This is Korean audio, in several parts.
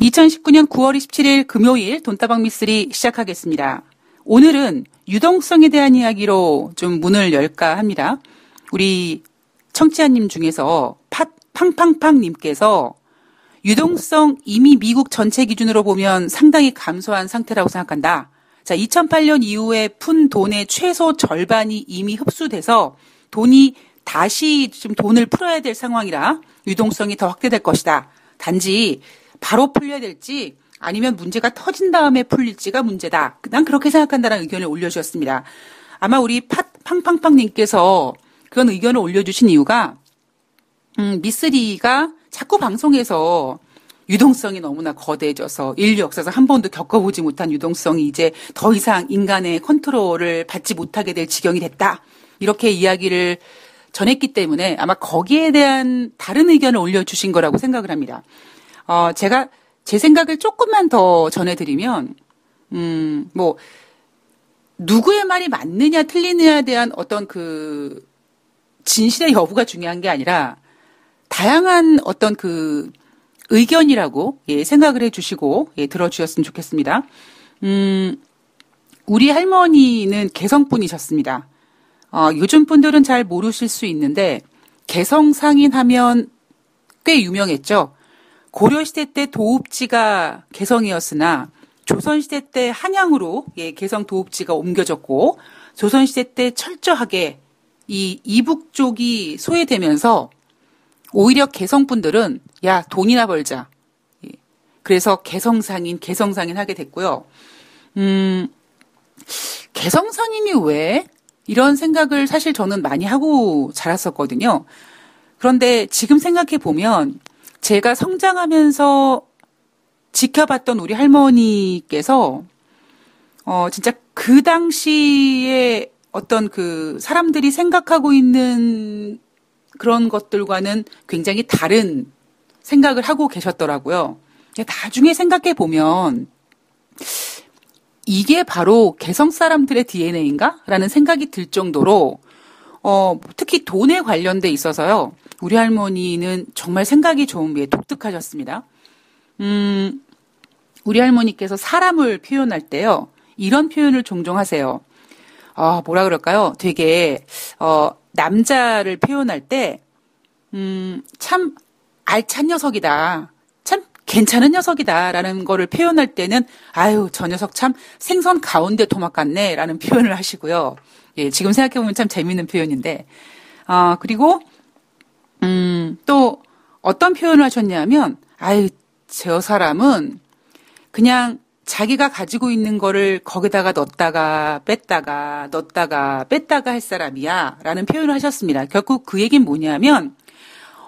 2019년 9월 27일 금요일 돈다방 미쓰리 시작하겠습니다. 오늘은 유동성에 대한 이야기로 좀 문을 열까 합니다. 우리 청취자님 중에서 팡팡팡님께서 유동성 이미 미국 전체 기준으로 보면 상당히 감소한 상태라고 생각한다. 자, 2008년 이후에 푼 돈의 최소 절반이 이미 흡수돼서 돈이 다시 좀 돈을 풀어야 될 상황이라 유동성이 더 확대될 것이다. 단지 바로 풀려야 될지 아니면 문제가 터진 다음에 풀릴지가 문제다. 난 그렇게 생각한다는 의견을 올려주셨습니다. 아마 우리 팡팡팡님께서 그런 의견을 올려주신 이유가 미쓰리가 자꾸 방송에서 유동성이 너무나 거대해져서 인류 역사에서 한 번도 겪어보지 못한 유동성이 이제 더 이상 인간의 컨트롤을 받지 못하게 될 지경이 됐다. 이렇게 이야기를 전했기 때문에 아마 거기에 대한 다른 의견을 올려주신 거라고 생각을 합니다. 제가 제 생각을 조금만 더 전해드리면, 누구의 말이 맞느냐 틀리느냐에 대한 어떤 그 진실의 여부가 중요한 게 아니라 다양한 어떤 그 의견이라고 생각을 해주시고 들어주셨으면 좋겠습니다. 우리 할머니는 개성분이셨습니다. 요즘 분들은 잘 모르실 수 있는데 개성상인 하면 꽤 유명했죠. 고려시대 때 도읍지가 개성이었으나 조선시대 때 한양으로 개성 도읍지가 옮겨졌고 조선시대 때 철저하게 이 이북 쪽이 소외되면서 오히려 개성분들은 야 돈이나 벌자. 그래서 개성상인 하게 됐고요. 개성상인이 왜? 이런 생각을 사실 저는 많이 하고 자랐었거든요. 그런데 지금 생각해 보면 제가 성장하면서 지켜봤던 우리 할머니께서 진짜 그 당시에 어떤 그 사람들이 생각하고 있는 그런 것들과는 굉장히 다른 생각을 하고 계셨더라고요. 나중에 생각해 보면 이게 바로 개성 사람들의 DNA인가? 라는 생각이 들 정도로 특히 돈에 관련돼 있어서요. 우리 할머니는 정말 생각이 좀 독특하셨습니다. 우리 할머니께서 사람을 표현할 때요. 이런 표현을 종종 하세요. 뭐라 그럴까요? 되게 남자를 표현할 때 참 알찬 녀석이다. 참 괜찮은 녀석이다. 라는 거를 표현할 때는 아유 저 녀석 참 생선 가운데 토막 같네. 라는 표현을 하시고요. 지금 생각해보면 참 재미있는 표현인데 그리고 또 어떤 표현을 하셨냐면 아유 저 사람은 그냥 자기가 가지고 있는 거를 거기다가 넣었다가 뺐다가 할 사람이야 라는 표현을 하셨습니다. 결국 그 얘기는 뭐냐면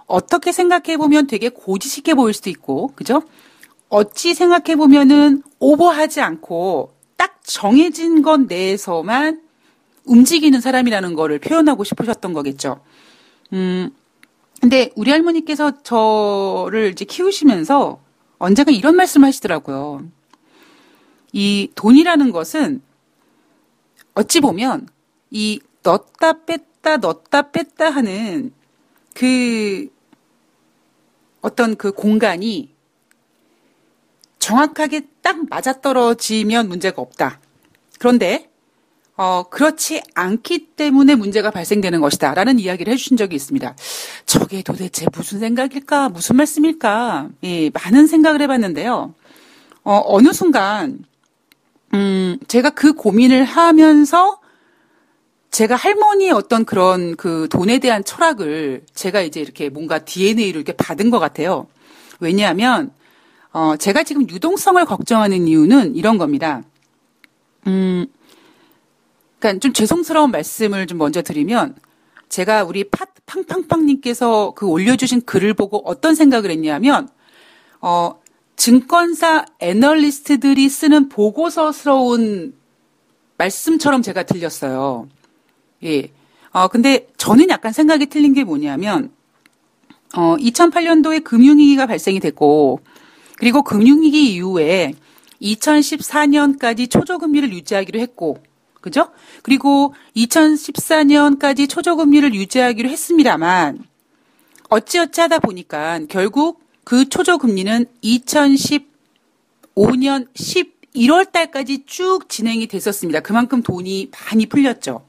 어떻게 생각해보면 되게 고지식해 보일 수도 있고 그죠? 어찌 생각해보면은 오버하지 않고 딱 정해진 것 내에서만 움직이는 사람이라는 거를 표현하고 싶으셨던 거겠죠. 근데 우리 할머니께서 저를 이제 키우시면서 언젠가 이런 말씀을 하시더라고요. 이 돈이라는 것은 어찌 보면 이 넣었다 뺐다 하는 그 어떤 그 공간이 정확하게 딱 맞아떨어지면 문제가 없다. 그런데 그렇지 않기 때문에 문제가 발생되는 것이다. 라는 이야기를 해주신 적이 있습니다. 저게 도대체 무슨 생각일까? 무슨 말씀일까? 많은 생각을 해봤는데요. 어느 순간, 제가 그 고민을 하면서 제가 할머니의 어떤 그런 그 돈에 대한 철학을 제가 이제 이렇게 뭔가 DNA로 이렇게 받은 것 같아요. 왜냐하면, 제가 지금 유동성을 걱정하는 이유는 이런 겁니다. 그러니까 좀 죄송스러운 말씀을 좀 먼저 드리면 제가 우리 팡팡팡님께서 그 올려주신 글을 보고 어떤 생각을 했냐면 증권사 애널리스트들이 쓰는 보고서스러운 말씀처럼 제가 들렸어요. 근데 저는 약간 생각이 틀린 게 뭐냐면 2008년도에 금융위기가 발생이 됐고 그리고 금융위기 이후에 2014년까지 초저금리를 유지하기로 했고 그죠? 그리고 2014년까지 초저금리를 유지하기로 했습니다만 어찌어찌 하다 보니까 결국 그 초저금리는 2015 2015년 11월 달까지 쭉 진행이 됐었습니다. 그만큼 돈이 많이 풀렸죠.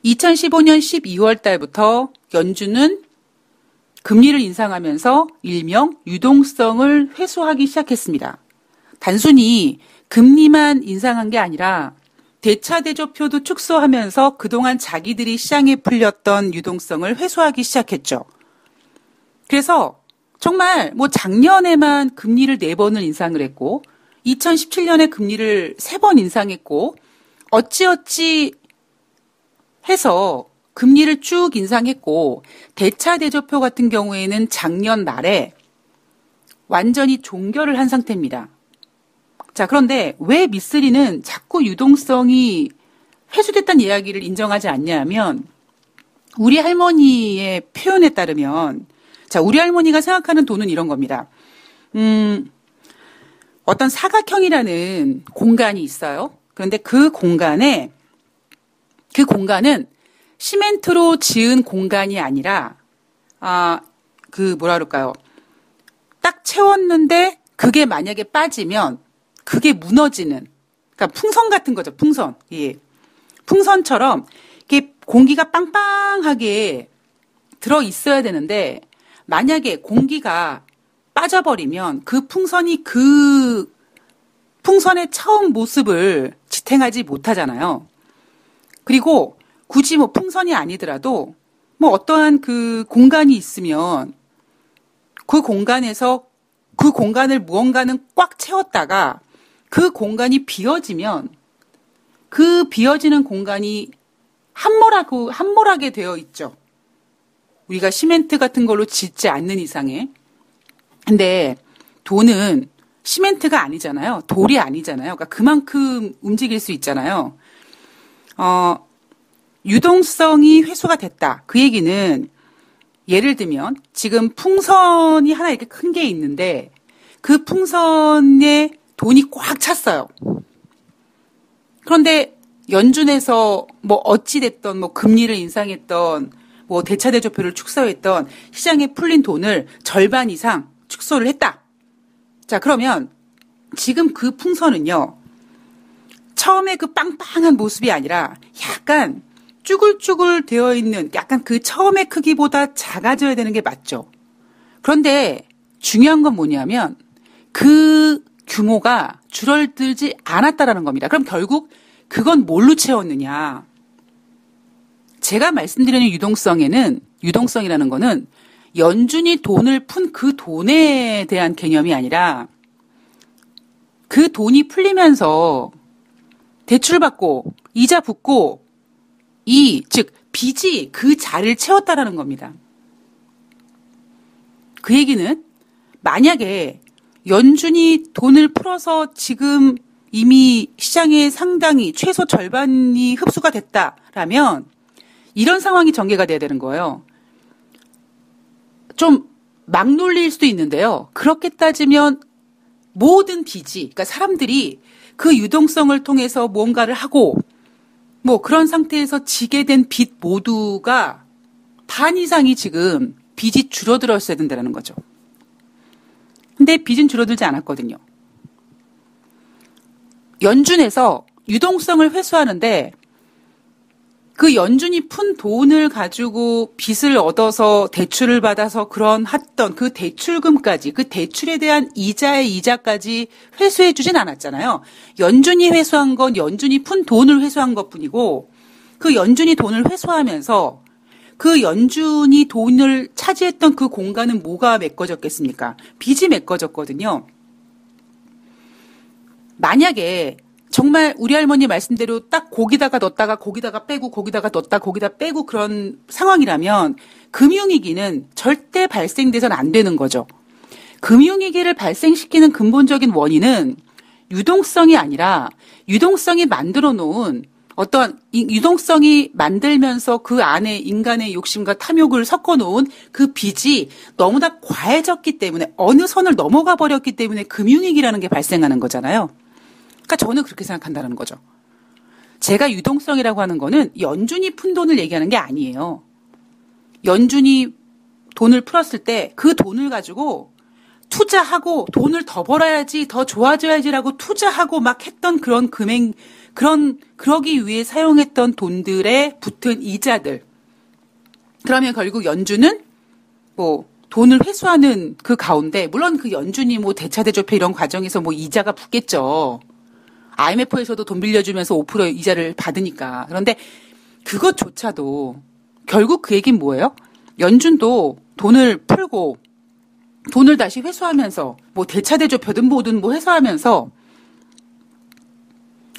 2015년 12월 달부터 연준은 금리를 인상하면서 일명 유동성을 회수하기 시작했습니다. 단순히 금리만 인상한 게 아니라 대차대조표도 축소하면서 그동안 자기들이 시장에 풀렸던 유동성을 회수하기 시작했죠. 그래서 정말 뭐 작년에만 금리를 4번을 인상을 했고 2017년에 금리를 3번 인상했고 어찌어찌 해서 금리를 쭉 인상했고 대차대조표 같은 경우에는 작년 말에 완전히 종결을 한 상태입니다. 자, 그런데 왜 미쓰리는 자꾸 유동성이 회수됐다는 이야기를 인정하지 않냐면 우리 할머니의 표현에 따르면 자, 우리 할머니가 생각하는 돈은 이런 겁니다. 어떤 사각형이라는 공간이 있어요. 그런데 그 공간은 시멘트로 지은 공간이 아니라 뭐라 그럴까요? 딱 채웠는데 그게 만약에 빠지면 그게 무너지는, 그러니까 풍선 같은 거죠, 풍선. 예. 풍선처럼 이게 공기가 빵빵하게 들어 있어야 되는데 만약에 공기가 빠져버리면 그 풍선이 그 풍선의 처음 모습을 지탱하지 못하잖아요. 그리고 굳이 뭐 풍선이 아니더라도 뭐 어떠한 그 공간이 있으면 그 공간에서 그 공간을 무언가는 꽉 채웠다가 그 공간이 비어지면 그 비어지는 공간이 함몰하게 되어 있죠. 우리가 시멘트 같은 걸로 짓지 않는 이상에. 근데 돈은 시멘트가 아니잖아요. 돌이 아니잖아요. 그러니까 그만큼 움직일 수 있잖아요. 유동성이 회수가 됐다. 그 얘기는 예를 들면 지금 풍선이 하나 이렇게 큰 게 있는데 그 풍선에 돈이 꽉 찼어요. 그런데 연준에서 뭐 어찌됐던 뭐 금리를 인상했던 뭐 대차대조표를 축소했던 시장에 풀린 돈을 절반 이상 축소를 했다. 자, 그러면 지금 그 풍선은요. 처음에 그 빵빵한 모습이 아니라 약간 쭈글쭈글 되어 있는 약간 그 처음의 크기보다 작아져야 되는 게 맞죠. 그런데 중요한 건 뭐냐면 그 규모가 줄어들지 않았다라는 겁니다. 그럼 결국 그건 뭘로 채웠느냐. 제가 말씀드리는 유동성이라는 거는 연준이 돈을 푼 그 돈에 대한 개념이 아니라 그 돈이 풀리면서 대출받고 이자 붓고 즉 빚이 그 자리를 채웠다라는 겁니다. 그 얘기는 만약에 연준이 돈을 풀어서 지금 이미 시장에 상당히 최소 절반이 흡수가 됐다라면 이런 상황이 전개가 돼야 되는 거예요. 좀 막 놀릴 수도 있는데요. 그렇게 따지면 모든 빚이, 그러니까 사람들이 그 유동성을 통해서 뭔가를 하고 뭐 그런 상태에서 지게 된 빚 모두가 반 이상이 지금 빚이 줄어들었어야 된다는 거죠. 근데 빚은 줄어들지 않았거든요. 연준에서 유동성을 회수하는데 그 연준이 푼 돈을 가지고 빚을 얻어서 대출을 받아서 했던 그 대출금까지 그 대출에 대한 이자의 이자까지 회수해 주진 않았잖아요. 연준이 회수한 건 연준이 푼 돈을 회수한 것뿐이고 그 연준이 돈을 회수하면서 그 연준이 돈을 차지했던 그 공간은 뭐가 메꿔졌겠습니까? 빚이 메꿔졌거든요. 만약에 정말 우리 할머니 말씀대로 딱 거기다가 넣었다가 거기다가 빼고 거기다가 넣었다 거기다 빼고 그런 상황이라면 금융위기는 절대 발생돼서는 안 되는 거죠. 금융위기를 발생시키는 근본적인 원인은 유동성이 아니라 유동성이 만들어 놓은 어떤 유동성이 만들면서 그 안에 인간의 욕심과 탐욕을 섞어 놓은 그 빚이 너무나 과해졌기 때문에 어느 선을 넘어가 버렸기 때문에 금융위기라는 게 발생하는 거잖아요. 그러니까 저는 그렇게 생각한다는 거죠. 제가 유동성이라고 하는 거는 연준이 푼 돈을 얘기하는 게 아니에요. 연준이 돈을 풀었을 때 그 돈을 가지고 투자하고 돈을 더 벌어야지, 더 좋아져야지라고 투자하고 막 했던 그런 그러기 위해 사용했던 돈들에 붙은 이자들. 그러면 결국 연준은 뭐 돈을 회수하는 그 가운데, 물론 그 연준이 뭐 대차대조표 이런 과정에서 뭐 이자가 붙겠죠. IMF에서도 돈 빌려주면서 5% 이자를 받으니까. 그런데 그것조차도 결국 그 얘기는 뭐예요? 연준도 돈을 풀고 돈을 다시 회수하면서 뭐 대차대조표든 뭐든 뭐 회수하면서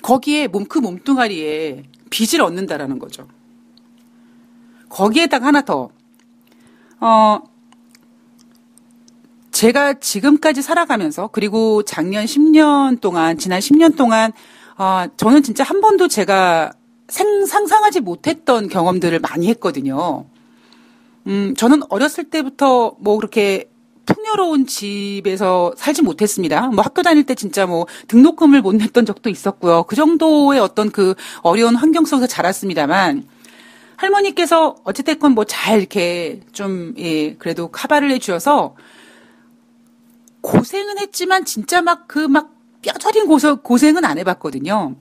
거기에 그 몸뚱아리에 빚을 얻는다라는 거죠. 거기에다가 하나 더, 제가 지금까지 살아가면서, 그리고 작년 10년 동안, 지난 10년 동안, 저는 진짜 한 번도 제가 상상하지 못했던 경험들을 많이 했거든요. 저는 어렸을 때부터 뭐 그렇게 풍요로운 집에서 살지 못했습니다. 뭐 학교 다닐 때 진짜 뭐 등록금을 못 냈던 적도 있었고요. 그 정도의 어떤 그 어려운 환경 속에서 자랐습니다만, 할머니께서 어찌됐건 뭐 잘 이렇게 좀, 예, 그래도 커버를 해주셔서 고생은 했지만 진짜 막 뼈저린 고생은 안 해봤거든요.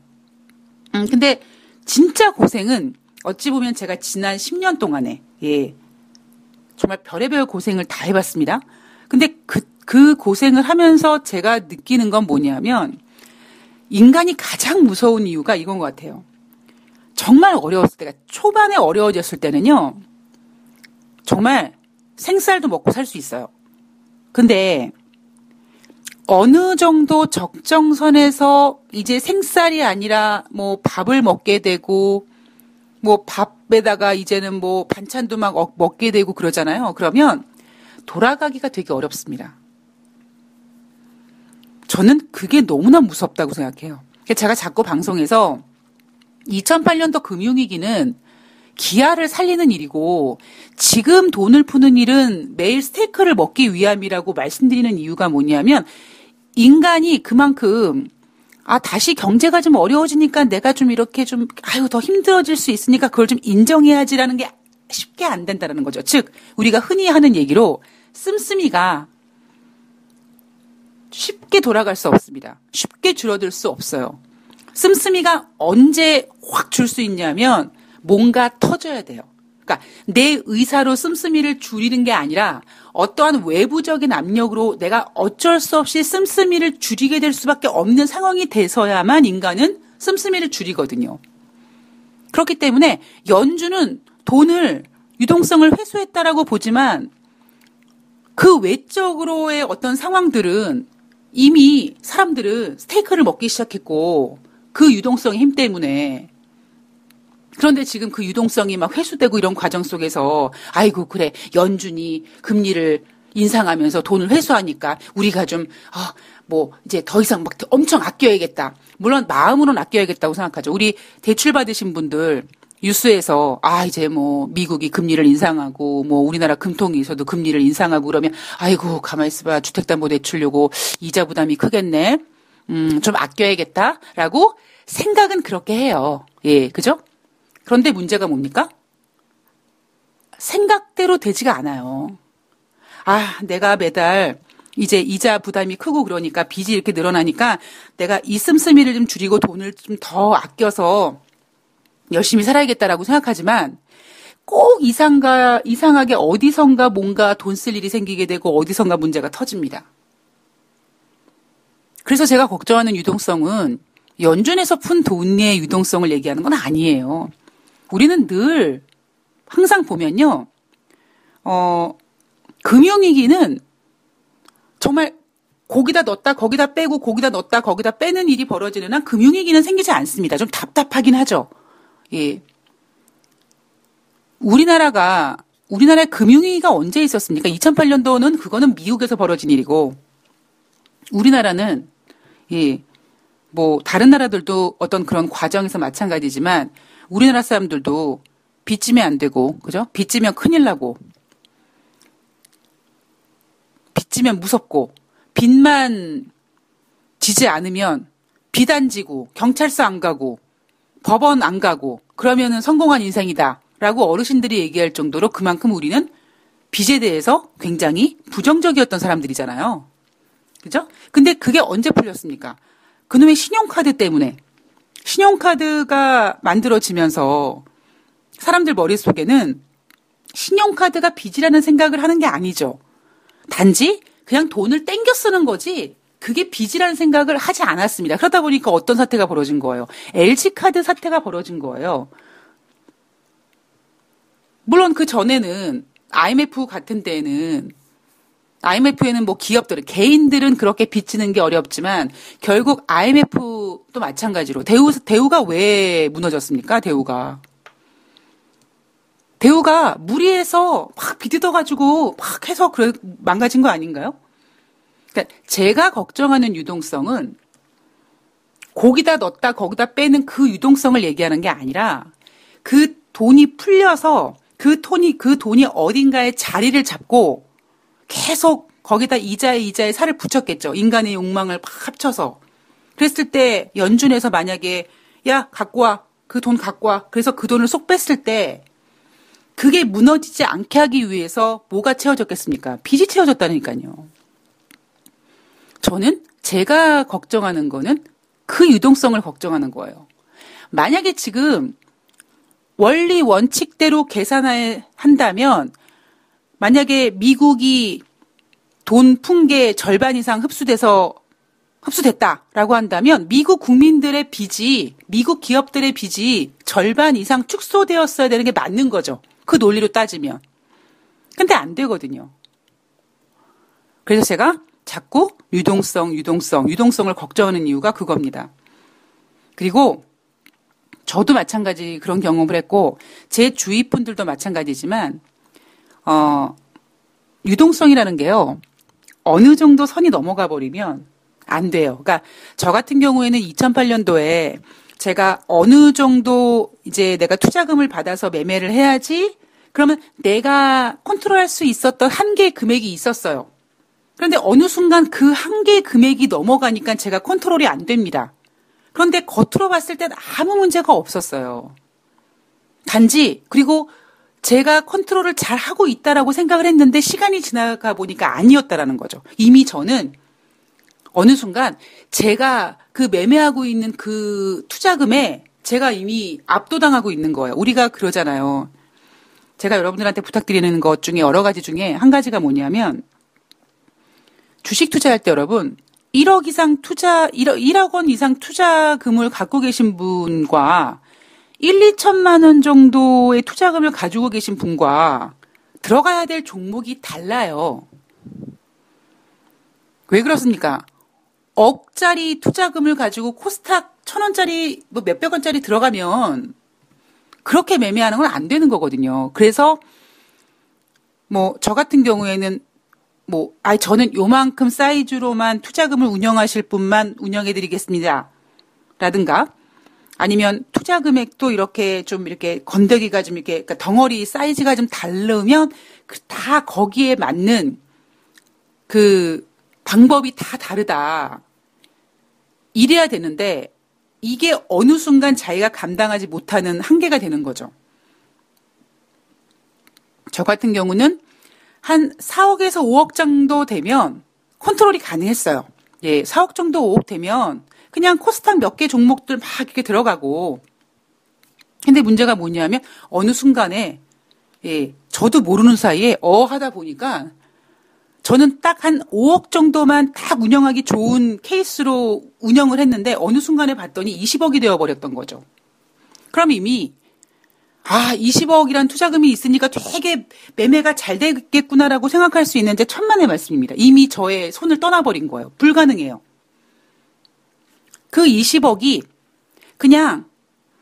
근데 진짜 고생은 어찌 보면 제가 지난 10년 동안에, 예, 정말 별의별 고생을 다 해봤습니다. 근데 그 고생을 하면서 제가 느끼는 건 뭐냐면, 인간이 가장 무서운 이유가 이건 것 같아요. 정말 어려웠을 때가, 초반에 어려워졌을 때는요, 정말 생쌀도 먹고 살 수 있어요. 근데 어느 정도 적정선에서 이제 생쌀이 아니라 뭐 밥을 먹게 되고, 뭐 밥에다가 이제는 뭐 반찬도 막 먹게 되고 그러잖아요. 그러면 돌아가기가 되게 어렵습니다. 저는 그게 너무나 무섭다고 생각해요. 제가 자꾸 방송에서 2008년도 금융위기는 기아를 살리는 일이고 지금 돈을 푸는 일은 매일 스테이크를 먹기 위함이라고 말씀드리는 이유가 뭐냐면, 인간이 그만큼 다시 경제가 좀 어려워지니까 내가 좀 이렇게 좀 더 힘들어질 수 있으니까 그걸 좀 인정해야지라는 게 쉽게 안 된다는 거죠. 즉 우리가 흔히 하는 얘기로 씀씀이가 쉽게 돌아갈 수 없습니다. 쉽게 줄어들 수 없어요. 씀씀이가 언제 확 줄 수 있냐면 뭔가 터져야 돼요. 그러니까 내 의사로 씀씀이를 줄이는 게 아니라 어떠한 외부적인 압력으로 내가 어쩔 수 없이 씀씀이를 줄이게 될 수밖에 없는 상황이 돼서야만 인간은 씀씀이를 줄이거든요. 그렇기 때문에 연준은 돈을, 유동성을 회수했다라고 보지만 그 외적으로의 어떤 상황들은 이미 사람들은 스테이크를 먹기 시작했고 그 유동성의 힘 때문에. 그런데 지금 그 유동성이 막 회수되고 이런 과정 속에서 아이고 그래 연준이 금리를 인상하면서 돈을 회수하니까 우리가 좀 뭐 이제 더 이상 막 엄청 아껴야겠다. 물론 마음으로는 아껴야겠다고 생각하죠. 우리 대출 받으신 분들 뉴스에서 이제 뭐 미국이 금리를 인상하고 뭐 우리나라 금통위에서도 금리를 인상하고 그러면 아이고 가만히 있어봐 주택담보대출 요거 이자 부담이 크겠네. 좀 아껴야겠다라고 생각은 그렇게 해요. 예, 그죠? 그런데 문제가 뭡니까? 생각대로 되지가 않아요. 내가 매달 이제 이자 부담이 크고 그러니까 빚이 이렇게 늘어나니까 내가 이 씀씀이를 좀 줄이고 돈을 좀 더 아껴서 열심히 살아야겠다라고 생각하지만 꼭 이상하게 어디선가 뭔가 돈 쓸 일이 생기게 되고 어디선가 문제가 터집니다. 그래서 제가 걱정하는 유동성은 연준에서 푼 돈의 유동성을 얘기하는 건 아니에요. 우리는 늘 항상 보면요, 금융위기는 정말 거기다 넣었다 거기다 빼고 거기다 넣었다 거기다 빼는 일이 벌어지는 한 금융위기는 생기지 않습니다. 좀 답답하긴 하죠. 예. 우리나라의 금융위기가 언제 있었습니까? 2008년도는 그거는 미국에서 벌어진 일이고 우리나라는 뭐 다른 나라들도 어떤 그런 과정에서 마찬가지지만 우리나라 사람들도 빚지면 안 되고, 그죠? 빚지면 큰일 나고, 빚지면 무섭고, 빚만 지지 않으면 빚 안 지고, 경찰서 안 가고, 법원 안 가고, 그러면은 성공한 인생이다. 라고 어르신들이 얘기할 정도로 그만큼 우리는 빚에 대해서 굉장히 부정적이었던 사람들이잖아요. 그죠? 근데 그게 언제 풀렸습니까? 그놈의 신용카드 때문에. 신용카드가 만들어지면서 사람들 머릿속에는 신용카드가 빚이라는 생각을 하는 게 아니죠. 단지 그냥 돈을 땡겨 쓰는 거지 그게 빚이라는 생각을 하지 않았습니다. 그러다 보니까 어떤 사태가 벌어진 거예요. LG카드 사태가 벌어진 거예요. 물론 그 전에는 IMF 같은 때에는 IMF에는 뭐 기업들, 개인들은 그렇게 빚지는 게 어렵지만 결국 IMF도 마찬가지로 대우가 왜 무너졌습니까? 대우가 무리해서 막 빚뜯어가지고 막 해서 망가진 거 아닌가요? 그러니까 제가 걱정하는 유동성은 거기다 넣었다 거기다 빼는 그 유동성을 얘기하는 게 아니라 그 돈이 풀려서 그 돈이 어딘가에 자리를 잡고 계속 거기다 이자에 살을 붙였겠죠. 인간의 욕망을 막 합쳐서. 그랬을 때 연준에서 만약에 야 갖고 와. 그 돈 갖고 와. 그래서 그 돈을 쏙 뺐을 때 그게 무너지지 않게 하기 위해서 뭐가 채워졌겠습니까? 빚이 채워졌다니까요. 저는 제가 걱정하는 거는 그 유동성을 걱정하는 거예요. 만약에 지금 원리 원칙대로 계산을 한다면 만약에 미국이 돈 푼 게 절반 이상 흡수됐다라고 한다면 미국 국민들의 빚이 미국 기업들의 빚이 절반 이상 축소되었어야 되는 게 맞는 거죠. 그 논리로 따지면. 근데 안 되거든요. 그래서 제가 자꾸 유동성을 걱정하는 이유가 그겁니다. 그리고 저도 마찬가지 그런 경험을 했고 제 주위 분들도 마찬가지지만 유동성이라는 게요. 어느 정도 선이 넘어가 버리면 안 돼요. 그러니까 저 같은 경우에는 2008년도에 제가 어느 정도 이제 내가 투자금을 받아서 매매를 해야지 그러면 내가 컨트롤할 수 있었던 한계의 금액이 있었어요. 그런데 어느 순간 그 한계의 금액이 넘어가니까 제가 컨트롤이 안 됩니다. 그런데 겉으로 봤을 땐 아무 문제가 없었어요. 단지 그리고 제가 컨트롤을 잘 하고 있다라고 생각을 했는데 시간이 지나가 보니까 아니었다라는 거죠. 이미 저는 어느 순간 제가 그 매매하고 있는 그 투자금에 제가 이미 압도당하고 있는 거예요. 우리가 그러잖아요. 제가 여러분들한테 부탁드리는 것 중에 여러 가지 중에 한 가지가 뭐냐면 주식 투자할 때 여러분 1억 원 이상 투자금을 갖고 계신 분과 2천만 원 정도의 투자금을 가지고 계신 분과 들어가야 될 종목이 달라요. 왜 그렇습니까? 억짜리 투자금을 가지고 코스닥 1,000원짜리 뭐 몇백 원짜리 들어가면 그렇게 매매하는 건 안 되는 거거든요. 그래서 뭐 저 같은 경우에는 저는 요만큼 사이즈로만 투자금을 운영하실 분만 운영해드리겠습니다. 라든가 아니면 투자 금액도 이렇게 건더기가 좀 그러니까 덩어리 사이즈가 좀 다르면 다 거기에 맞는 그 방법이 다 다르다. 이래야 되는데 이게 어느 순간 자기가 감당하지 못하는 한계가 되는 거죠. 저 같은 경우는 한 4억에서 5억 정도 되면 컨트롤이 가능했어요. 예, 4억 정도 5억 되면 그냥 코스닥 몇 개 종목들 막 이렇게 들어가고. 근데 문제가 뭐냐면 어느 순간에 저도 모르는 사이에 하다 보니까 저는 딱 한 5억 정도만 딱 운영하기 좋은 케이스로 운영을 했는데 어느 순간에 봤더니 20억이 되어버렸던 거죠. 그럼 이미 20억이란 투자금이 있으니까 되게 매매가 잘 되겠구나라고 생각할 수 있는데 천만의 말씀입니다. 이미 저의 손을 떠나버린 거예요. 불가능해요. 그 20억이 그냥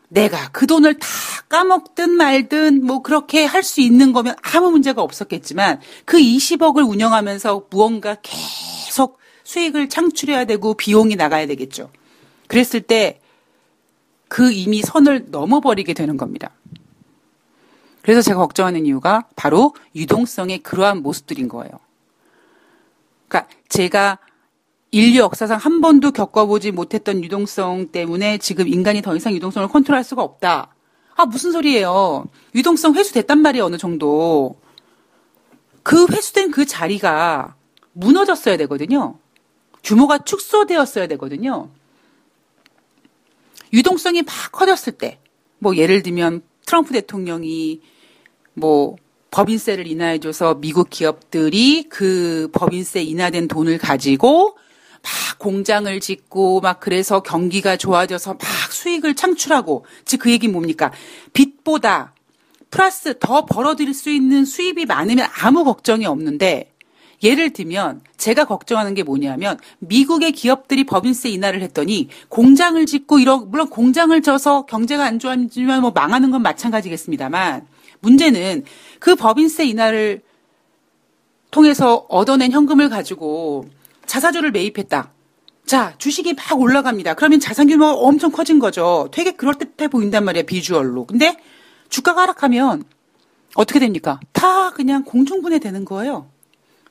내가 그 돈을 다 까먹든 말든 뭐 그렇게 할 수 있는 거면 아무 문제가 없었겠지만 그 20억을 운영하면서 무언가 계속 수익을 창출해야 되고 비용이 나가야 되겠죠. 그랬을 때 그 이미 선을 넘어버리게 되는 겁니다. 그래서 제가 걱정하는 이유가 바로 유동성의 그러한 모습들인 거예요. 그러니까 제가 인류 역사상 한 번도 겪어보지 못했던 유동성 때문에 지금 인간이 더 이상 유동성을 컨트롤할 수가 없다. 무슨 소리예요. 유동성 회수됐단 말이에요. 어느 정도. 그 회수된 그 자리가 무너졌어야 되거든요. 규모가 축소되었어야 되거든요. 유동성이 막 커졌을 때, 뭐 예를 들면 트럼프 대통령이 뭐 법인세를 인하해줘서 미국 기업들이 그 법인세 인하된 돈을 가지고 막 공장을 짓고 막 그래서 경기가 좋아져서 막 수익을 창출하고, 즉 그 얘기는 뭡니까? 빚보다 플러스 더 벌어들일 수 있는 수입이 많으면 아무 걱정이 없는데, 예를 들면 제가 걱정하는 게 뭐냐면 미국의 기업들이 법인세 인하를 했더니 공장을 짓고 물론 공장을 져서 경제가 안 좋아지면 뭐 망하는 건 마찬가지겠습니다만, 문제는 그 법인세 인하를 통해서 얻어낸 현금을 가지고 자사주를 매입했다. 자, 주식이 막 올라갑니다. 그러면 자산 규모가 엄청 커진 거죠. 되게 그럴듯해 보인단 말이야, 비주얼로. 근데 주가가 하락하면 어떻게 됩니까? 다 그냥 공중분해 되는 거예요.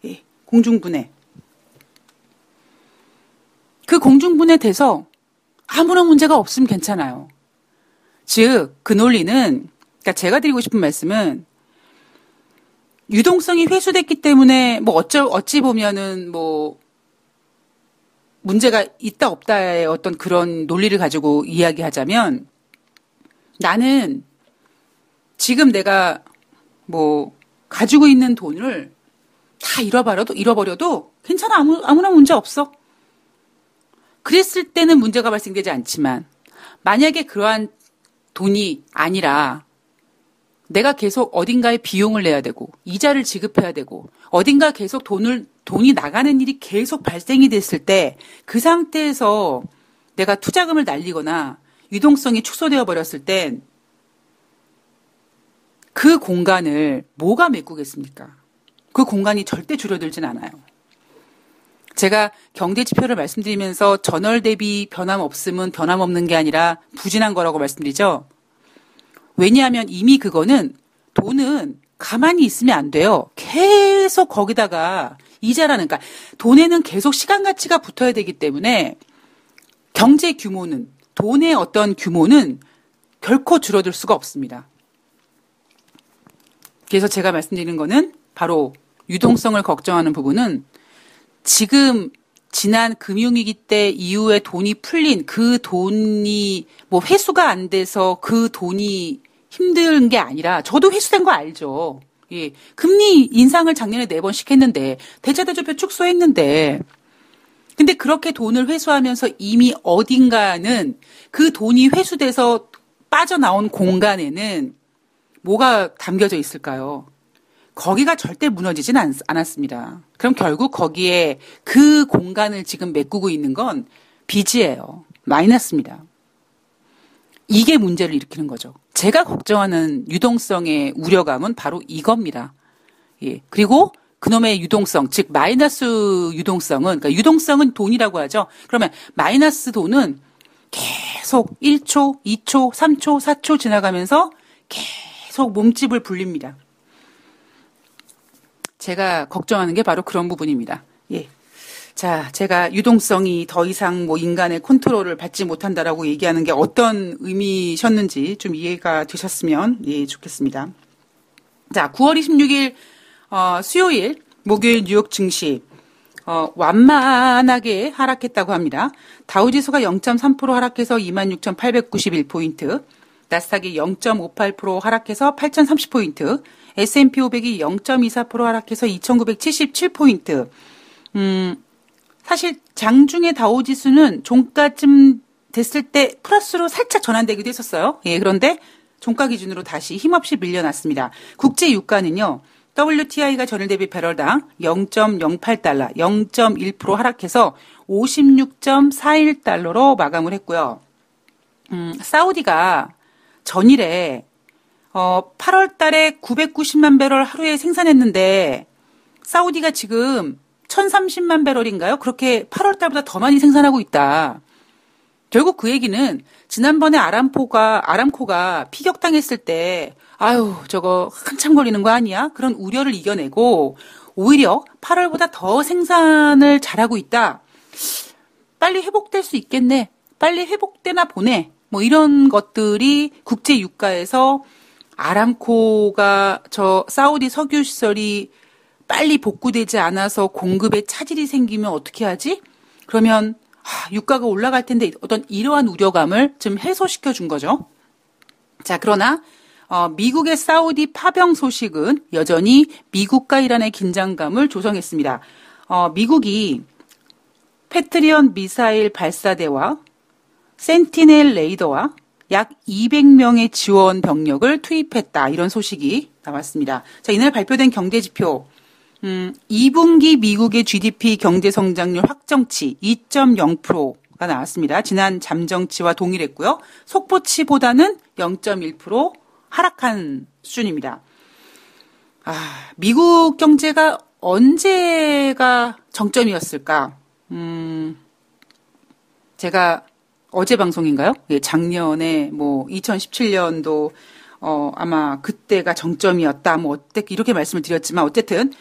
예, 공중분해. 그 공중분해 돼서 아무런 문제가 없으면 괜찮아요. 즉, 그 논리는, 그러니까 제가 드리고 싶은 말씀은, 유동성이 회수됐기 때문에 뭐 어찌 보면은 뭐 문제가 있다 없다의 어떤 그런 논리를 가지고 이야기하자면, 나는 지금 내가 뭐 가지고 있는 돈을 다 잃어버려도 괜찮아. 아무나 문제 없어. 그랬을 때는 문제가 발생되지 않지만, 만약에 그러한 돈이 아니라 내가 계속 어딘가에 비용을 내야 되고 이자를 지급해야 되고 어딘가 계속 돈이 나가는 일이 계속 발생이 됐을 때, 그 상태에서 내가 투자금을 날리거나 유동성이 축소되어 버렸을 땐 그 공간을 뭐가 메꾸겠습니까? 그 공간이 절대 줄어들진 않아요. 제가 경제 지표를 말씀드리면서 전월 대비 변함없음은 변함없는 게 아니라 부진한 거라고 말씀드리죠. 왜냐하면 이미 돈은 가만히 있으면 안 돼요. 계속 거기다가 이자라는, 그러니까 돈에는 계속 시간 가치가 붙어야 되기 때문에 경제 규모는, 돈의 어떤 규모는 결코 줄어들 수가 없습니다. 그래서 제가 말씀드리는 거는 바로 유동성을 걱정하는 부분은, 지금 지난 금융위기 때 이후에 돈이 풀린 그 돈이 뭐 회수가 안 돼서 그 돈이 힘든 게 아니라, 저도 회수된 거 알죠. 예. 금리 인상을 작년에 4번씩 했는데, 대차대조표 축소했는데, 근데 그렇게 돈을 회수하면서 이미 어딘가는 그 돈이 회수돼서 빠져나온 공간에는 뭐가 담겨져 있을까요? 거기가 절대 무너지진 않았습니다. 그럼 결국 거기에 그 공간을 지금 메꾸고 있는 건 빚이에요. 마이너스입니다. 이게 문제를 일으키는 거죠. 제가 걱정하는 유동성의 우려감은 바로 이겁니다. 예. 그리고 그놈의 유동성, 즉 마이너스 유동성은, 그러니까 유동성은 돈이라고 하죠. 그러면 마이너스 돈은 계속 1초, 2초, 3초, 4초 지나가면서 계속 몸집을 불립니다. 제가 걱정하는 게 바로 그런 부분입니다. 예. 자, 제가 유동성이 더 이상 뭐 인간의 컨트롤을 받지 못한다라고 얘기하는 게 어떤 의미셨는지 좀 이해가 되셨으면 예, 좋겠습니다. 자, 9월 26일 수요일 목요일 뉴욕 증시 완만하게 하락했다고 합니다. 다우지수가 0.3% 하락해서 26,891포인트, 나스닥이 0.58% 하락해서 8,030포인트, S&P 500이 0.24% 하락해서 2,977포인트. 사실 장중에 다우지수는 종가쯤 됐을 때 플러스로 살짝 전환되기도 했었어요. 예, 그런데 종가 기준으로 다시 힘없이 밀려났습니다. 국제 유가는요, WTI가 전일 대비 배럴당 0.08달러, 0.1% 하락해서 56.41달러로 마감을 했고요. 사우디가 전일에 8월 달에 990만 배럴 하루에 생산했는데, 사우디가 지금 1030만 배럴인가요? 그렇게 8월 달보다 더 많이 생산하고 있다. 결국 그 얘기는 지난번에 아람코가 피격당했을 때, 아유, 저거 한참 걸리는 거 아니야? 그런 우려를 이겨내고 오히려 8월보다 더 생산을 잘하고 있다. 빨리 회복될 수 있겠네. 빨리 회복되나 보네. 뭐 이런 것들이 국제 유가에서 아람코가 저 사우디 석유 시설이 빨리 복구되지 않아서 공급에 차질이 생기면 어떻게 하지? 그러면 유가가 올라갈 텐데 어떤 이러한 우려감을 좀 해소시켜 준 거죠. 자, 그러나 미국의 사우디 파병 소식은 여전히 미국과 이란의 긴장감을 조성했습니다. 미국이 패트리엇 미사일 발사대와 센티넬 레이더와 약 200명의 지원 병력을 투입했다. 이런 소식이 나왔습니다. 자, 이날 발표된 경제지표 2분기 미국의 GDP 경제성장률 확정치 2.0%가 나왔습니다. 지난 잠정치와 동일했고요. 속보치보다는 0.1% 하락한 수준입니다. 미국 경제가 언제가 정점이었을까? 제가 어제 방송인가요? 예, 작년에 2017년도 아마 그때가 정점이었다. 이렇게 말씀을 드렸지만 어쨌든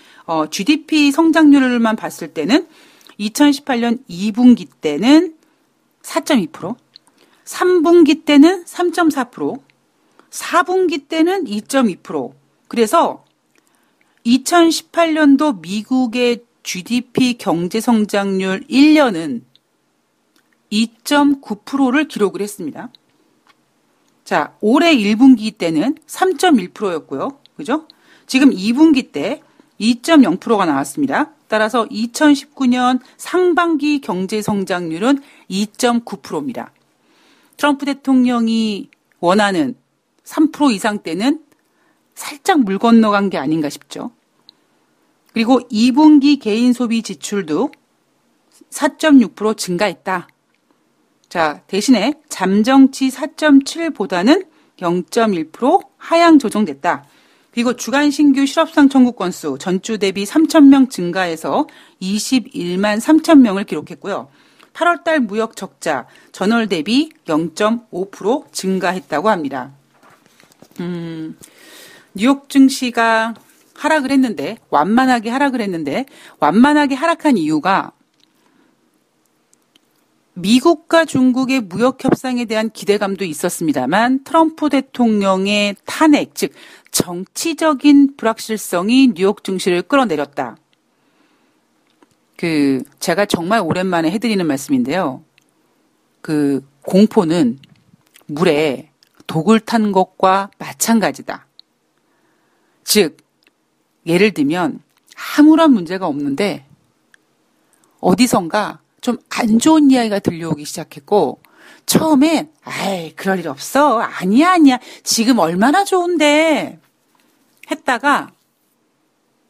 GDP 성장률만 봤을 때는 2018년 2분기 때는 4.2%, 3분기 때는 3.4%, 4분기 때는 2.2%. 그래서 2018년도 미국의 GDP 경제 성장률 1년은 2.9%를 기록을 했습니다. 자, 올해 1분기 때는 3.1%였고요. 그죠? 지금 2분기 때 2.0%가 나왔습니다. 따라서 2019년 상반기 경제 성장률은 2.9%입니다. 트럼프 대통령이 원하는 3% 이상 때는 살짝 물 건너간 게 아닌가 싶죠. 그리고 2분기 개인 소비 지출도 4.6% 증가했다. 자, 대신에 잠정치 4.7보다는 0.1% 하향 조정됐다. 그리고 주간 신규 실업상 청구 건수 전주 대비 3,000명 증가해서 21만 3천 명을 기록했고요. 8월달 무역 적자 전월 대비 0.5% 증가했다고 합니다. 뉴욕 증시가 하락을 했는데 완만하게 하락한 이유가 미국과 중국의 무역 협상에 대한 기대감도 있었습니다만 트럼프 대통령의 탄핵, 즉 정치적인 불확실성이 뉴욕 증시를 끌어내렸다. 제가 정말 오랜만에 해드리는 말씀인데요. 공포는 물에 독을 탄 것과 마찬가지다. 즉, 예를 들면 아무런 문제가 없는데 어디선가 좀 안 좋은 이야기가 들려오기 시작했고 처음엔 그럴 일 없어. 아니야. 지금 얼마나 좋은데 했다가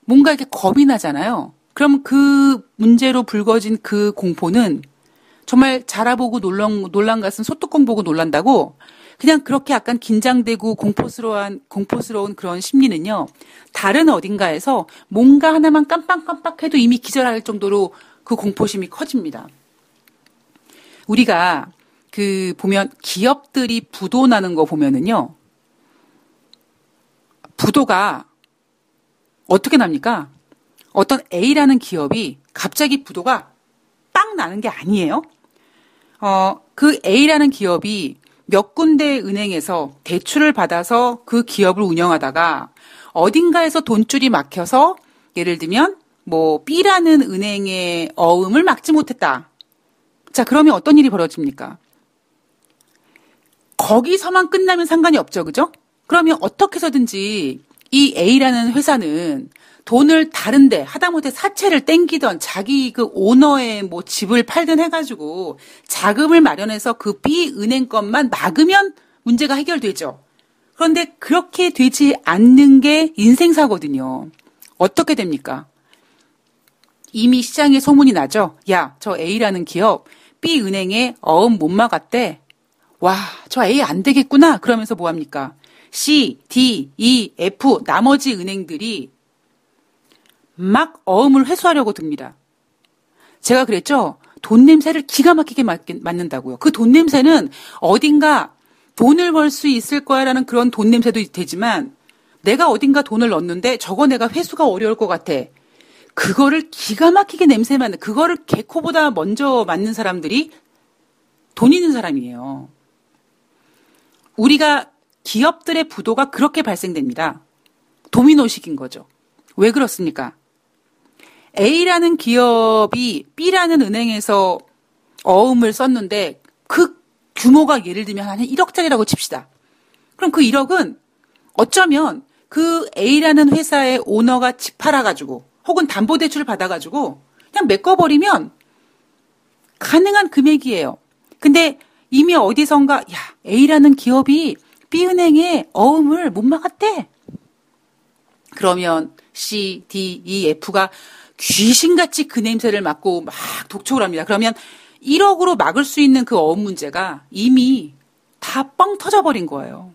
뭔가 이렇게 겁이 나잖아요. 그럼 그 문제로 불거진 그 공포는 정말 자라보고 놀란 것은 소뚜껑 보고 놀란다고 그냥 그렇게 약간 긴장되고 공포스러운 그런 심리는요. 다른 어딘가에서 뭔가 하나만 깜빡깜빡해도 이미 기절할 정도로 그 공포심이 커집니다. 우리가 보면 기업들이 부도 나는 거 보면은요. 부도가 어떻게 납니까? 어떤 A라는 기업이 갑자기 부도가 빵 나는 게 아니에요. 그 A라는 기업이 몇 군데 은행에서 대출을 받아서 그 기업을 운영하다가 어딘가에서 돈줄이 막혀서 예를 들면 B라는 은행의 어음을 막지 못했다. 자, 그러면 어떤 일이 벌어집니까? 거기서만 끝나면 상관이 없죠. 그죠? 그러면 어떻게 해서든지 이 A라는 회사는 돈을 다른데 하다못해 사채를 땡기던 자기 그 오너의 집을 팔든 해가지고 자금을 마련해서 그 B 은행 것만 막으면 문제가 해결되죠. 그런데 그렇게 되지 않는 게 인생사거든요. 어떻게 됩니까? 이미 시장에 소문이 나죠. 야, 저 A라는 기업 B 은행에 어음 못 막았대. 와, 저 A 안 되겠구나. 그러면서 뭐 합니까? C, D, E, F 나머지 은행들이 막 어음을 회수하려고 듭니다. 제가 그랬죠. 돈 냄새를 기가 막히게 맡는다고요. 그 돈 냄새는 어딘가 돈을 벌 수 있을 거야라는 그런 돈 냄새도 되지만 내가 어딘가 돈을 넣었는데 저거 내가 회수가 어려울 것 같아. 그거를 기가 막히게 냄새 맡는, 그거를 개코보다 먼저 맡는 사람들이 돈 있는 사람이에요. 우리가 기업들의 부도가 그렇게 발생됩니다. 도미노식인 거죠. 왜 그렇습니까? A라는 기업이 B라는 은행에서 어음을 썼는데 그 규모가 예를 들면 한 1억짜리라고 칩시다. 그럼 그 1억은 어쩌면 그 A라는 회사의 오너가 집 팔아가지고 혹은 담보대출을 받아가지고 그냥 메꿔버리면 가능한 금액이에요. 근데 이미 어디선가 야 A라는 기업이 B은행에 어음을 못 막았대. 그러면 C, D, E, F가 귀신같이 그 냄새를 맡고 막 독촉을 합니다. 그러면 1억으로 막을 수 있는 그 어음 문제가 이미 다 뻥 터져버린 거예요.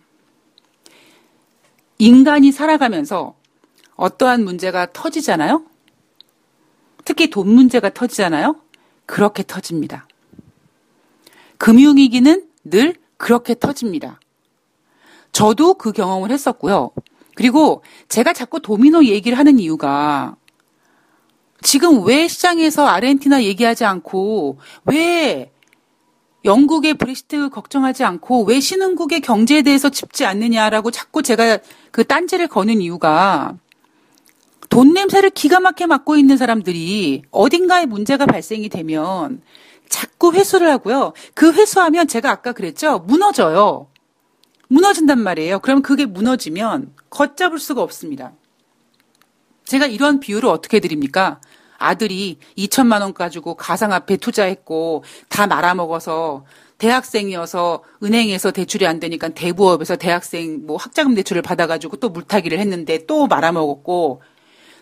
인간이 살아가면서 어떠한 문제가 터지잖아요? 특히 돈 문제가 터지잖아요? 그렇게 터집니다. 금융위기는 늘 그렇게 터집니다. 저도 그 경험을 했었고요. 그리고 제가 자꾸 도미노 얘기를 하는 이유가 지금 왜 시장에서 아르헨티나 얘기하지 않고 왜 영국의 브렉시트 걱정하지 않고 왜 신흥국의 경제에 대해서 짚지 않느냐라고 자꾸 제가 그 딴지를 거는 이유가 돈 냄새를 기가 막히게 맡고 있는 사람들이 어딘가에 문제가 발생이 되면 자꾸 회수를 하고요. 그 회수하면 제가 아까 그랬죠. 무너져요. 무너진단 말이에요. 그럼 그게 무너지면 걷잡을 수가 없습니다. 제가 이런 비유를 어떻게 드립니까? 아들이 2천만 원 가지고 가상화폐 투자했고 다 말아먹어서 대학생이어서 은행에서 대출이 안 되니까 대부업에서 대학생 뭐 학자금 대출을 받아가지고 또 물타기를 했는데 또 말아먹었고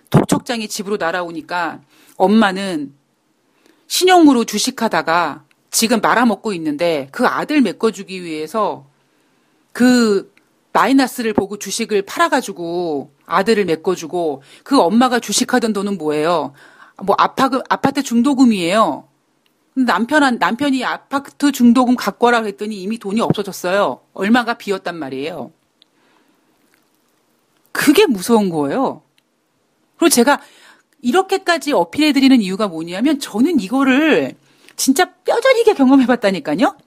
독촉장이 집으로 날아오니까 엄마는 신용으로 주식하다가 지금 말아먹고 있는데 그 아들 메꿔주기 위해서 그 마이너스를 보고 주식을 팔아가지고 아들을 메꿔주고 그 엄마가 주식하던 돈은 뭐예요? 뭐 아파트 중도금이에요. 남편이 아파트 중도금 갖고 와라 그랬더니 이미 돈이 없어졌어요. 얼마가 비었단 말이에요. 그게 무서운 거예요. 그리고 제가 이렇게까지 어필해드리는 이유가 뭐냐면 저는 이거를 진짜 뼈저리게 경험해봤다니까요.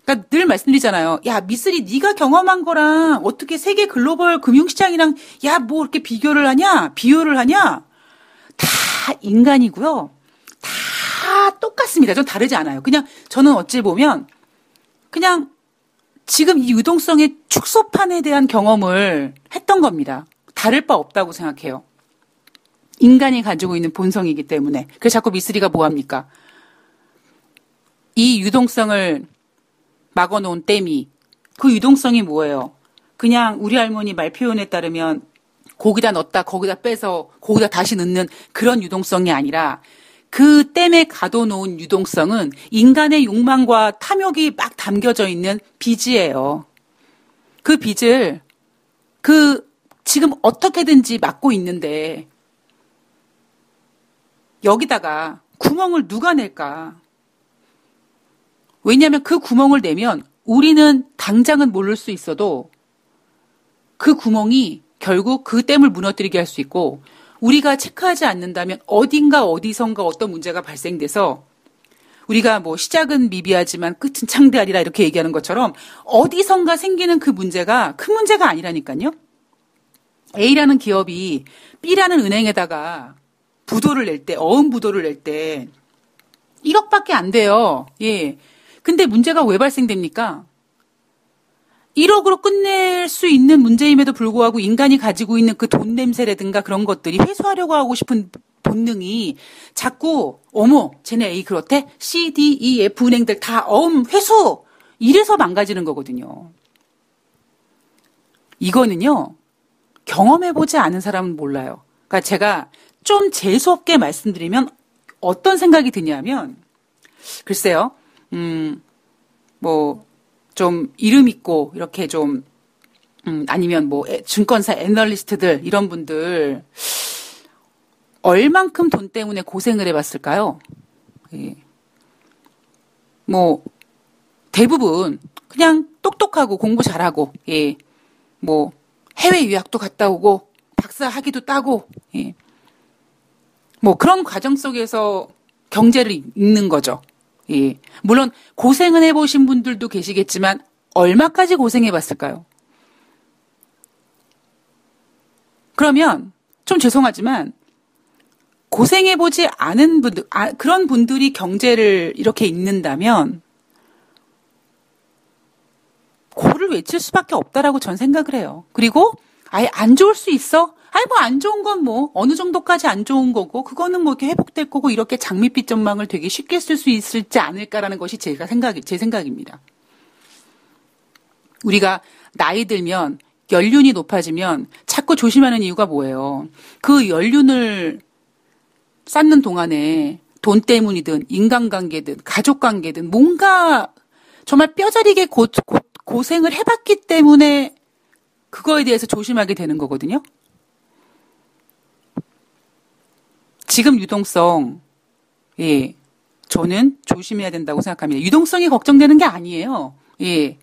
그러니까 늘 말씀드리잖아요. 야, 미쓰리 네가 경험한 거랑 어떻게 세계 글로벌 금융시장이랑 야, 뭐 이렇게 비교를 하냐? 비교를 하냐? 다 인간이고요. 다 똑같습니다. 전 다르지 않아요. 그냥 저는 어찌 보면 그냥 지금 이 유동성의 축소판에 대한 경험을 했던 겁니다. 다를 바 없다고 생각해요. 인간이 가지고 있는 본성이기 때문에. 그래서 자꾸 미쓰리가 뭐합니까? 이 유동성을 막아놓은 댐이 그 유동성이 뭐예요? 그냥 우리 할머니 말 표현에 따르면 거기다 넣었다 거기다 빼서 거기다 다시 넣는 그런 유동성이 아니라 그 댐에 가둬놓은 유동성은 인간의 욕망과 탐욕이 막 담겨져 있는 빚이에요. 그 빚을 지금 어떻게든지 막고 있는데 여기다가 구멍을 누가 낼까? 왜냐하면 그 구멍을 내면 우리는 당장은 모를 수 있어도 그 구멍이 결국 그 댐을 무너뜨리게 할 수 있고 우리가 체크하지 않는다면 어딘가 어디선가 어떤 문제가 발생돼서 우리가 뭐 시작은 미비하지만 끝은 창대하리라 이렇게 얘기하는 것처럼 어디선가 생기는 그 문제가 큰 문제가 아니라니까요. A라는 기업이 B라는 은행에다가 부도를 낼 때, 어음 부도를 낼 때 1억밖에 안 돼요. 예. 근데 문제가 왜 발생됩니까? 1억으로 끝낼 수 있는 문제임에도 불구하고 인간이 가지고 있는 그 돈 냄새라든가 그런 것들이 회수하려고 하고 싶은 본능이 자꾸 어머 쟤네 A 그렇대? C, D, E, F 은행들 다 회수! 이래서 망가지는 거거든요. 이거는요. 경험해보지 않은 사람은 몰라요. 그러니까 제가 좀 재수없게 말씀드리면 어떤 생각이 드냐면 글쎄요. 뭐 좀 이름 있고 이렇게 좀 아니면 뭐 증권사 애널리스트들 이런 분들 얼만큼 돈 때문에 고생을 해봤을까요? 예. 뭐 대부분 그냥 똑똑하고 공부 잘하고 예. 뭐 해외 유학도 갔다 오고 박사 학위도 따고 예. 뭐 그런 과정 속에서 경제를 읽는 거죠. 예. 물론 고생은 해보신 분들도 계시겠지만 얼마까지 고생해봤을까요? 그러면 좀 죄송하지만 고생해보지 않은 분들, 그런 분들이 경제를 이렇게 읽는다면 고를 외칠 수밖에 없다라고 전 생각을 해요. 그리고 아예 안 좋을 수 있어? 아니 뭐 안 좋은 건 뭐 어느 정도까지 안 좋은 거고 그거는 뭐 이렇게 회복될 거고 이렇게 장밋빛 전망을 되게 쉽게 쓸 수 있을지 않을까라는 것이 제 생각입니다. 우리가 나이 들면 연륜이 높아지면 자꾸 조심하는 이유가 뭐예요? 그 연륜을 쌓는 동안에 돈 때문이든 인간관계든 가족관계든 뭔가 정말 뼈저리게 고생을 해봤기 때문에 그거에 대해서 조심하게 되는 거거든요. 지금 유동성, 예, 저는 조심해야 된다고 생각합니다. 유동성이 걱정되는 게 아니에요. 예,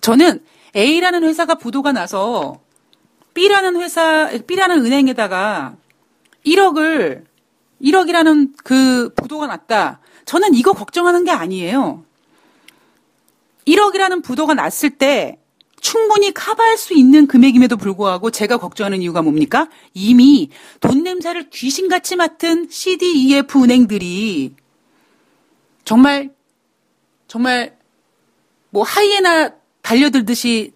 저는 A라는 회사가 부도가 나서 B라는 은행에다가 1억이라는 그 부도가 났다. 저는 이거 걱정하는 게 아니에요. 1억이라는 부도가 났을 때 충분히 커버할 수 있는 금액임에도 불구하고 제가 걱정하는 이유가 뭡니까? 이미 돈 냄새를 귀신같이 맡은 CDEF 은행들이 정말 뭐 하이에나 달려들듯이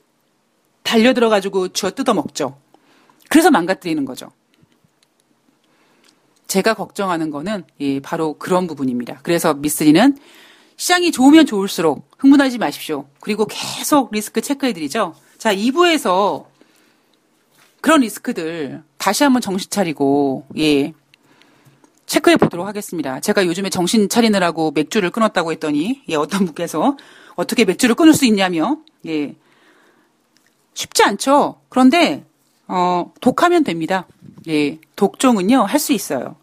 달려들어가지고 쥐어 뜯어먹죠. 그래서 망가뜨리는 거죠. 제가 걱정하는 거는 바로 그런 부분입니다. 그래서 미쓰리는 시장이 좋으면 좋을수록 흥분하지 마십시오. 그리고 계속 리스크 체크해드리죠. 자, 2부에서 그런 리스크들 다시 한번 정신 차리고 체크해 보도록 하겠습니다. 제가 요즘에 정신 차리느라고 맥주를 끊었다고 했더니 어떤 분께서 어떻게 맥주를 끊을 수 있냐며 쉽지 않죠. 그런데 독하면 됩니다. 독종은요 할 수 있어요.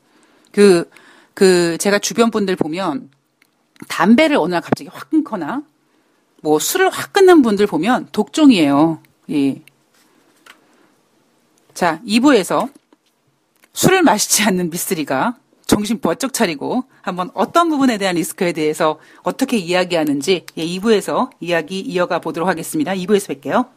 제가 주변 분들 보면 담배를 어느 날 갑자기 확 끊거나 뭐 술을 확 끊는 분들 보면 독종이에요. 자, 2부에서 술을 마시지 않는 미쓰리가 정신 번쩍 차리고 한번 어떤 부분에 대한 리스크에 대해서 어떻게 이야기하는지 2부에서 이야기 이어가 보도록 하겠습니다. 2부에서 뵐게요.